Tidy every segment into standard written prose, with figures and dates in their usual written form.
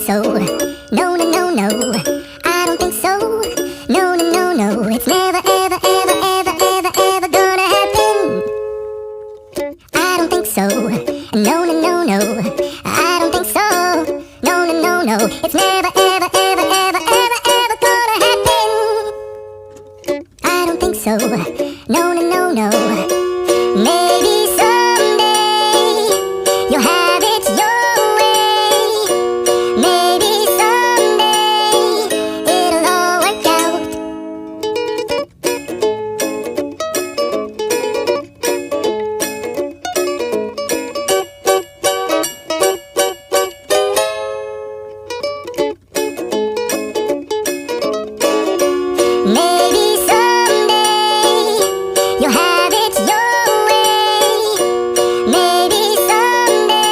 so. No, no, no, no. I don't think so. No, no, no, no. It's never, ever, ever, ever, ever, ever gonna happen. I don't think so. No, no, no, no. I don't think so. No, no, no, no. It's never, ever, ever, ever, ever, ever gonna happen. I don't think so. No, no, no, no. Maybe someday you'll have it your way. Maybe someday it'll all work out. Maybe someday you'll have it your way. Maybe someday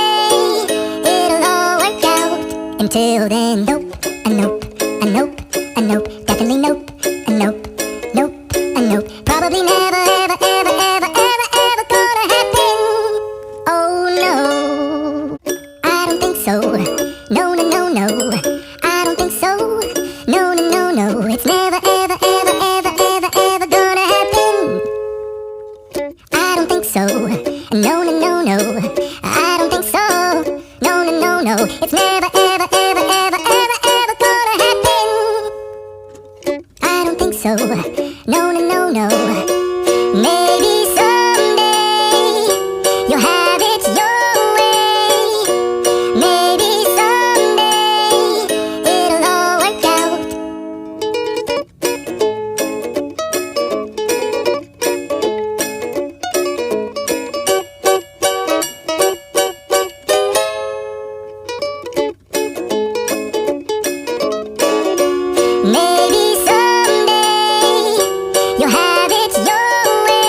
it'll all work out. Until then, nope, a nope, a nope, a nope, definitely nope, a nope, nope, a nope. Probably never, ever, ever, ever, ever, ever gonna happen. Oh no, I don't think so. No, no, no, no. I don't think so. No, no, no, no. It's never, ever, ever, ever, ever, ever gonna happen. I don't think so. No, no, no, no. I don't think so. No, no, no, no. It's never, ever, ever, ever, ever, ever gonna happen. I don't think so. No, no, no, no. Maybe someday you'll have it your way. Maybe someday it'll all work out. Maybe someday you'll have it your way.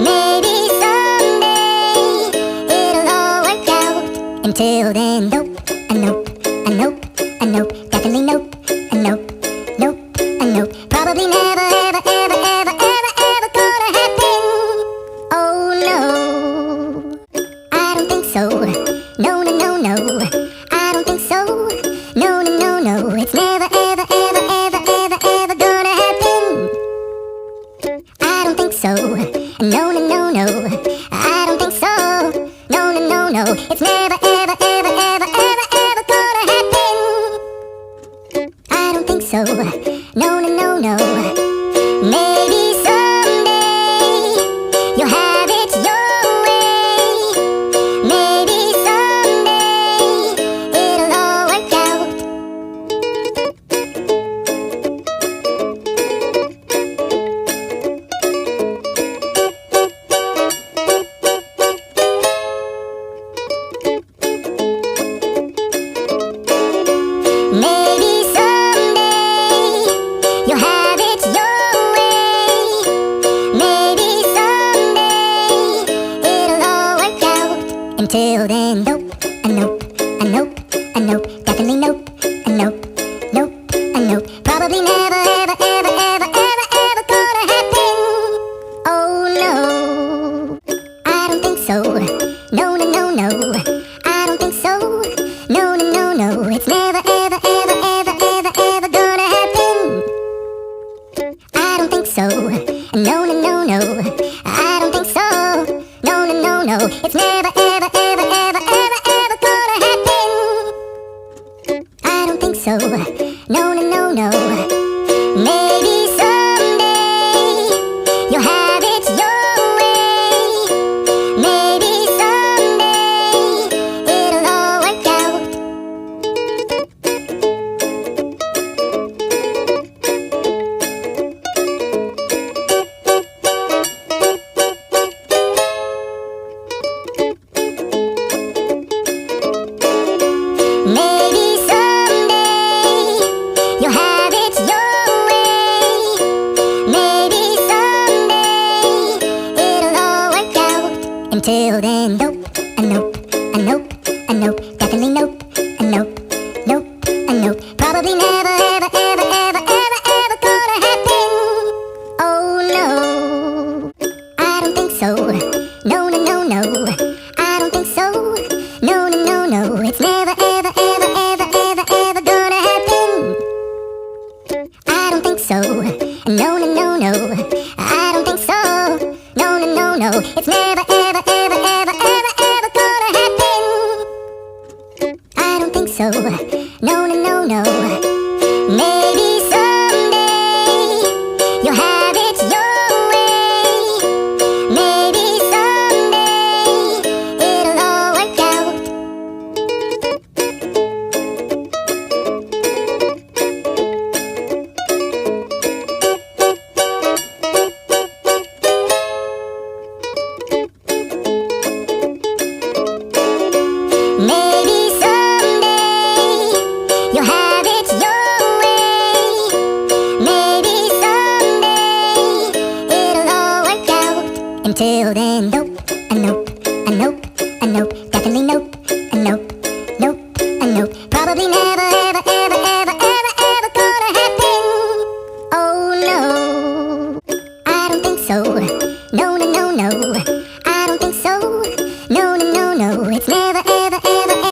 Maybe someday it'll all work out. Until then, nope, a nope, a nope, a nope, definitely nope, a nope, nope, a nope. Probably never, ever, ever, ever, ever, ever gonna happen. Oh no, I don't think so. No, no, no, no. I don't think so. No, no, no, no. It's never, ever, ever, ever, ever, ever gonna happen. I don't think so. No, no, no, no. I don't think so. No, no, no, no. It's never, ever, ever, ever, ever, ever gonna happen. I don't think so. No, no, no, no. Maybe someday you'll have it your way. Maybe someday it'll all work out. Maybe someday you'll have it your way. Maybe someday it'll all work out. Until then, nope, a nope, a nope, a nope, definitely nope, a nope, nope, a nope. Probably never, ever, ever, ever, ever, ever gonna happen. Oh no, I don't think so. No, no, no, no. I don't think so. No, no, no, no. It's never, ever, ever, ever, ever, ever gonna happen. I don't think so. No, no, no, no. I don't think so. No, no, no, no. It's never, ever, ever, ever, ever, ever gonna happen. I don't think so. No, no, no, no. Maybe someday you'll have it your way. Maybe someday it'll all work out. Maybe someday you'll have it your way. Maybe someday it'll all work out. Until then, nope, a nope, a nope, a nope, definitely nope, a nope, nope, a nope. Probably never, ever, ever, ever, ever, ever gonna happen. Oh no, I don't think so. No, no, no, no. I don't think so. No, no, no, no. It's never, ever, ever, ever, so. No, no, no, no. Maybe someday you'll have it your way. Maybe someday it'll all work out. Maybe someday you'll have it your way. Maybe someday it'll all work out. Until then, nope, a nope, a nope, a nope, definitely nope, a nope, nope, a nope. Probably never, ever, ever, ever, ever, ever gonna happen. Oh no, I don't think so.